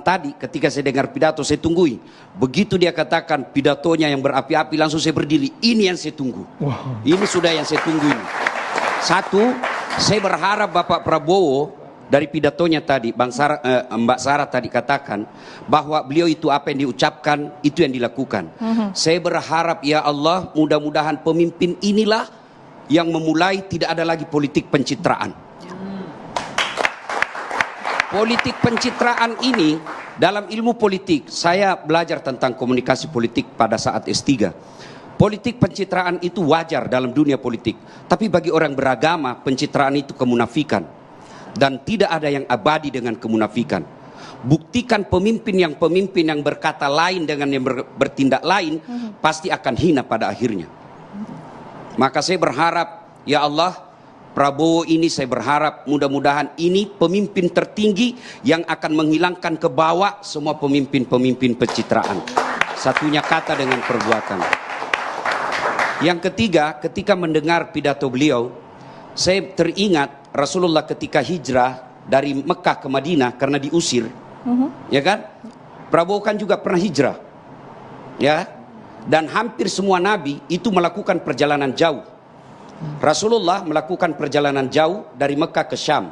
tadi ketika saya dengar pidato saya tunggui. Begitu dia katakan pidatonya yang berapi-api, langsung saya berdiri. Ini yang saya tunggu. Ini sudah yang saya tunggu ini. Satu, saya berharap Bapak Prabowo dari pidatonya tadi, Mbak Sarah tadi katakan bahwa beliau itu apa yang diucapkan itu yang dilakukan. Saya berharap ya Allah, mudah-mudahan pemimpin inilah yang memulai tidak ada lagi politik pencitraan. Politik pencitraan ini dalam ilmu politik, saya belajar tentang komunikasi politik pada saat S3. Politik pencitraan itu wajar dalam dunia politik. Tapi bagi orang beragama, pencitraan itu kemunafikan. Dan tidak ada yang abadi dengan kemunafikan. Buktikan pemimpin yang berkata lain dengan yang bertindak lain, pasti akan hina pada akhirnya. Maka saya berharap, ya Allah, Prabowo ini saya berharap mudah-mudahan ini pemimpin tertinggi yang akan menghilangkan ke bawah semua pemimpin-pemimpin pencitraan. Satunya kata dengan perbuatan. Yang ketiga, ketika mendengar pidato beliau, saya teringat Rasulullah ketika hijrah dari Mekah ke Madinah karena diusir. Ya kan? Prabowo kan juga pernah hijrah. Ya. Dan hampir semua nabi itu melakukan perjalanan jauh. Rasulullah melakukan perjalanan jauh dari Mekah ke Syam,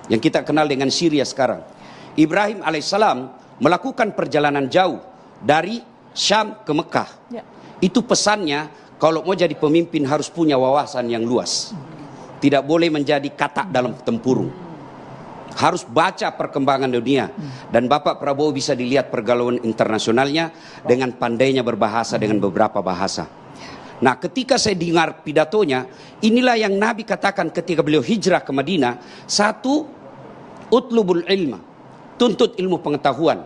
yang kita kenal dengan Syria sekarang. Ibrahim alaihissalam melakukan perjalanan jauh dari Syam ke Mekah. Itu pesannya, kalau mau jadi pemimpin harus punya wawasan yang luas. Tidak boleh menjadi katak dalam tempurung. Harus baca perkembangan dunia. Dan Bapak Prabowo bisa dilihat pergaulan internasionalnya dengan pandainya berbahasa dengan beberapa bahasa. Nah, ketika saya dengar pidatonya, inilah yang Nabi katakan ketika beliau hijrah ke Madinah. Satu, utlubul ilma, tuntut ilmu pengetahuan.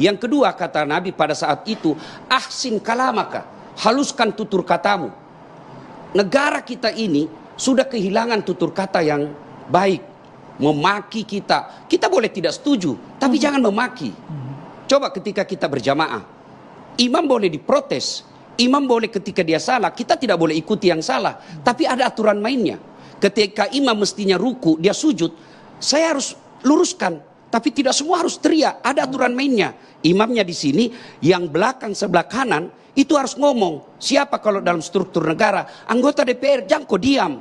Yang kedua kata Nabi pada saat itu, ahsin kalamaka, haluskan tutur katamu. Negara kita ini sudah kehilangan tutur kata yang baik. Memaki kita boleh tidak setuju, tapi jangan memaki. Coba ketika kita berjamaah, imam boleh diprotes. Imam boleh ketika dia salah, kita tidak boleh ikuti yang salah. Tapi ada aturan mainnya. Ketika imam mestinya ruku, dia sujud, saya harus luruskan. Tapi tidak semua harus teriak, ada aturan mainnya. Imamnya di sini, yang belakang sebelah kanan, itu harus ngomong. Siapa kalau dalam struktur negara, anggota DPR, jangan kau diam.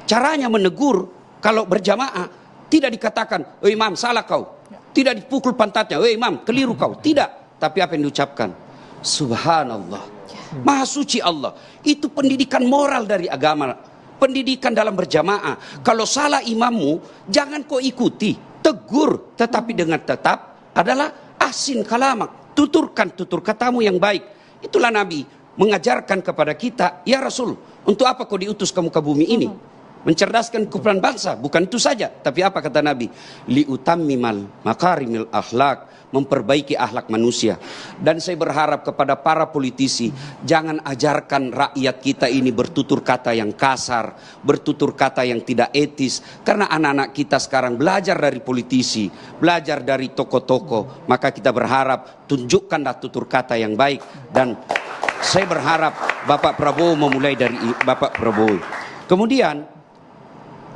Caranya menegur, kalau berjamaah, tidak dikatakan, "Oh imam, salah kau." Tidak dipukul pantatnya, "Oh imam, keliru kau." Tidak, tapi apa yang diucapkan? Subhanallah, Maha suci Allah. Itu pendidikan moral dari agama. Pendidikan dalam berjamaah. Kalau salah imammu, jangan kau ikuti, tegur. Tetapi dengan tetap adalah ahsin kalamak, tuturkan tutur katamu yang baik. Itulah Nabi mengajarkan kepada kita, ya Rasul, untuk apa kau diutus kamu ke bumi ini? Mencerdaskan kumpulan bangsa, bukan itu saja. Tapi apa kata Nabi? Liutammimal makarimil akhlak, memperbaiki akhlak manusia. Dan saya berharap kepada para politisi, jangan ajarkan rakyat kita ini bertutur kata yang kasar, bertutur kata yang tidak etis. Karena anak-anak kita sekarang belajar dari politisi, belajar dari tokoh-tokoh. Maka kita berharap tunjukkanlah tutur kata yang baik. Dan saya berharap Bapak Prabowo memulai dari Bapak Prabowo. Kemudian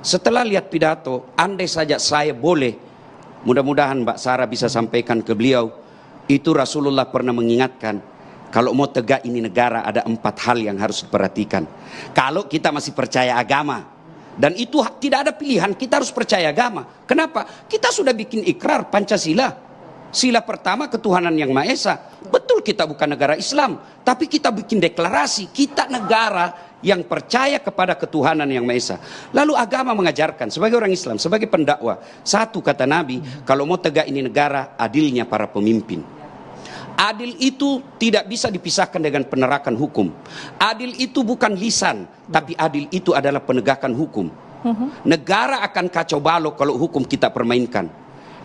setelah lihat pidato, andai saja saya boleh, mudah-mudahan Mbak Sarah bisa sampaikan ke beliau, itu Rasulullah pernah mengingatkan, kalau mau tegak ini negara ada 4 hal yang harus diperhatikan. Kalau kita masih percaya agama, dan itu tidak ada pilihan, kita harus percaya agama. Kenapa? Kita sudah bikin ikrar Pancasila. Sila pertama ketuhanan yang Maha Esa. Betul kita bukan negara Islam, tapi kita bikin deklarasi, kita negara yang percaya kepada ketuhanan yang Maha Esa. Lalu agama mengajarkan sebagai orang Islam, sebagai pendakwah, satu kata Nabi, kalau mau tegak ini negara, adilnya para pemimpin. Adil itu tidak bisa dipisahkan dengan penerakan hukum. Adil itu bukan lisan, tapi adil itu adalah penegakan hukum. Negara akan kacau balau kalau hukum kita permainkan.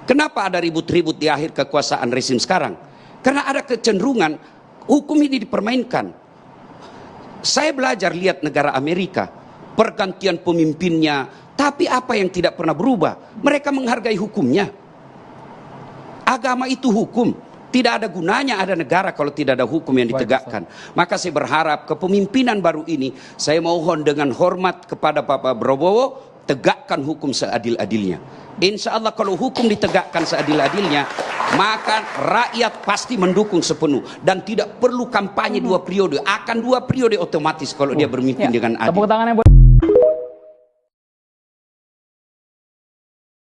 Kenapa ada ribut-ribut di akhir kekuasaan rezim sekarang? Karena ada kecenderungan hukum ini dipermainkan. Saya belajar lihat negara Amerika, pergantian pemimpinnya, tapi apa yang tidak pernah berubah? Mereka menghargai hukumnya. Agama itu hukum. Tidak ada gunanya ada negara kalau tidak ada hukum yang ditegakkan. Maka saya berharap kepemimpinan baru ini, saya mohon dengan hormat kepada Bapak Prabowo, tegakkan hukum seadil-adilnya. Insya Allah kalau hukum ditegakkan seadil-adilnya, maka rakyat pasti mendukung sepenuh dan tidak perlu kampanye 2 periode. Akan 2 periode otomatis kalau dia bermimpin dengan adil.